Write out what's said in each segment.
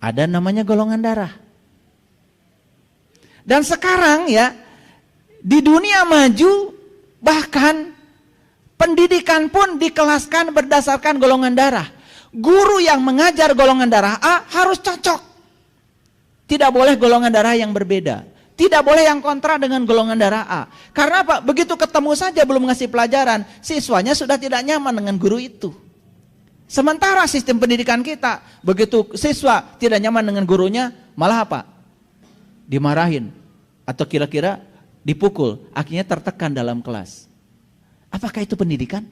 ada namanya golongan darah. Dan sekarang ya, di dunia maju bahkan pendidikan pun dikelaskan berdasarkan golongan darah. Guru yang mengajar golongan darah A harus cocok. Tidak boleh golongan darah yang berbeda. Tidak boleh yang kontra dengan golongan darah A. Karena apa? Begitu ketemu saja belum ngasih pelajaran, siswanya sudah tidak nyaman dengan guru itu. Sementara sistem pendidikan kita, begitu siswa tidak nyaman dengan gurunya, malah apa? Dimarahin. Atau kira-kira dipukul, akhirnya tertekan dalam kelas. Apakah itu pendidikan?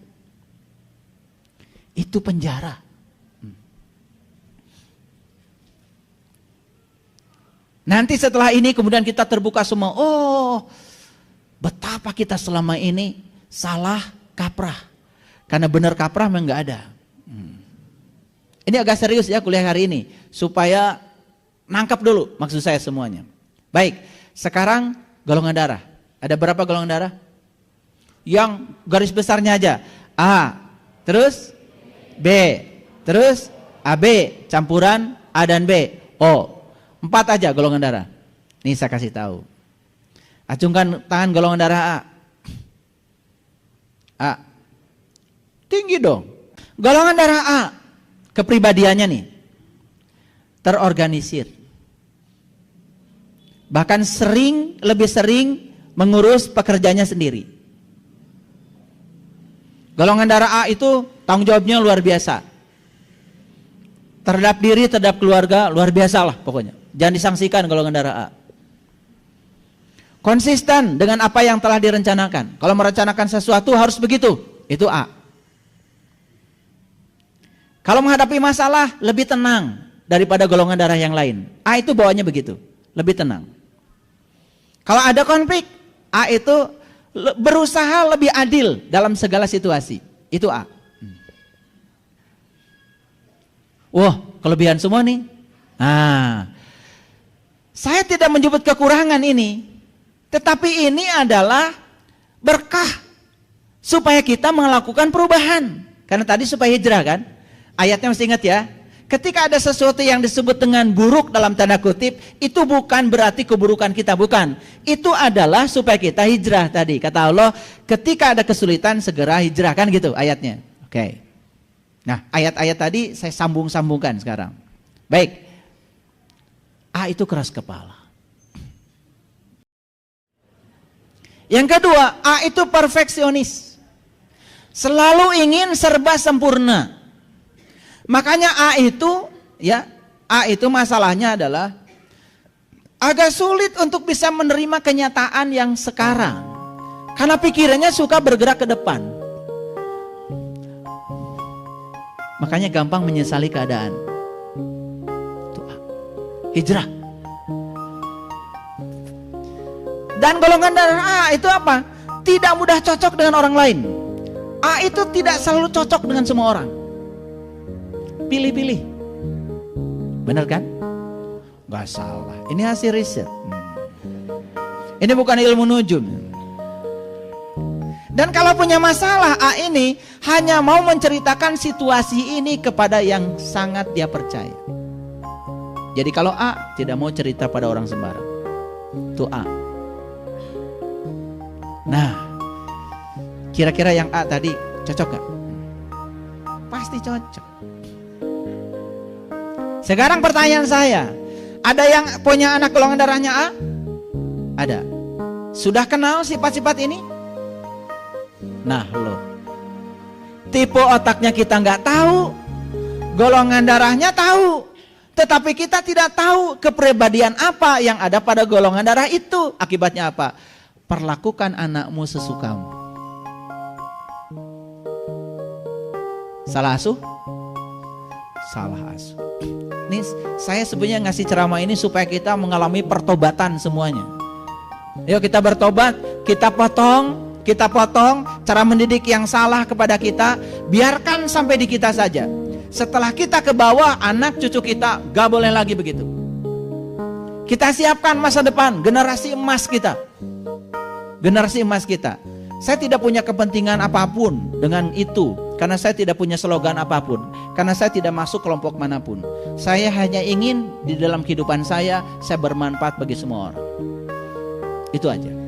Itu penjara. Nanti setelah ini kemudian kita terbuka semua. Oh, betapa kita selama ini salah kaprah. Karena benar kaprah memang nggak ada. Ini agak serius ya kuliah hari ini. Supaya nangkap dulu maksud saya semuanya. Baik, sekarang golongan darah. Ada berapa golongan darah? Yang garis besarnya aja. A, terus B, terus AB, campuran A dan B, O. 4 aja golongan darah. Nih saya kasih tahu. Acungkan tangan golongan darah A. A. Tinggi dong. Golongan darah A. Kepribadiannya nih. Terorganisir. Bahkan lebih sering mengurus pekerjaannya sendiri. Golongan darah A itu tanggung jawabnya luar biasa. Terhadap diri, terhadap keluarga, luar biasa lah pokoknya. Jangan disangsikan golongan darah A. Konsisten dengan apa yang telah direncanakan. Kalau merencanakan sesuatu harus begitu. Itu A. Kalau menghadapi masalah lebih tenang daripada golongan darah yang lain. A itu bawaannya begitu. Lebih tenang. Kalau ada konflik, A itu berusaha lebih adil dalam segala situasi. Itu A. Wah, kelebihan semua nih. Saya tidak menyebut kekurangan ini, tetapi ini adalah berkah supaya kita melakukan perubahan. Karena tadi supaya hijrah kan? Ayatnya masih ingat ya? Ketika ada sesuatu yang disebut dengan buruk dalam tanda kutip, itu bukan berarti keburukan kita, bukan. Itu adalah supaya kita hijrah tadi. Kata Allah, ketika ada kesulitan segera hijrah, kan gitu ayatnya. Oke. Nah, ayat-ayat tadi saya sambung-sambungkan sekarang. Baik. A itu keras kepala. Yang kedua, A itu perfeksionis. Selalu ingin serba sempurna. Makanya A itu masalahnya adalah agak sulit untuk bisa menerima kenyataan yang sekarang. Karena pikirannya suka bergerak ke depan. Makanya gampang menyesali keadaan. Itu A. Hijrah. Dan golongan darah A itu apa? Tidak mudah cocok dengan orang lain. A itu tidak selalu cocok dengan semua orang. Pilih-pilih. Benar kan? Gak salah. Ini hasil riset. Ini bukan ilmu nujum. Dan kalau punya masalah, A ini hanya mau menceritakan situasi ini kepada yang sangat dia percaya. Jadi kalau A tidak mau cerita pada orang sembarang. Itu A. Nah, kira-kira yang A tadi cocok gak? Pasti cocok. Sekarang pertanyaan saya, ada yang punya anak golongan darahnya A? Ada. Sudah kenal sifat-sifat ini? Nah loh, tipe otaknya kita nggak tahu, golongan darahnya tahu, tetapi kita tidak tahu kepribadian apa yang ada pada golongan darah itu. Akibatnya apa? Perlakukan anakmu sesukamu. Salah asuh? Salah asuh. Ini saya sebenarnya ngasih ceramah ini supaya kita mengalami pertobatan semuanya. Yuk kita bertobat, kita potong cara mendidik yang salah kepada kita, biarkan sampai di kita saja. Setelah kita ke bawah, anak cucu kita gak boleh lagi begitu. Kita siapkan masa depan, generasi emas kita. Generasi emas kita. Saya tidak punya kepentingan apapun dengan itu, karena saya tidak punya slogan apapun, karena saya tidak masuk kelompok manapun. Saya hanya ingin di dalam kehidupan saya bermanfaat bagi semua orang. Itu aja.